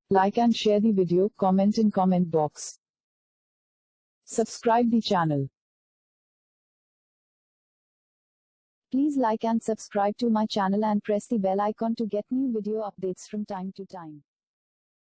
Like and share the video, comment in comment box. Subscribe the channel. Please like and subscribe to my channel and press the bell icon to get new video updates from time to time.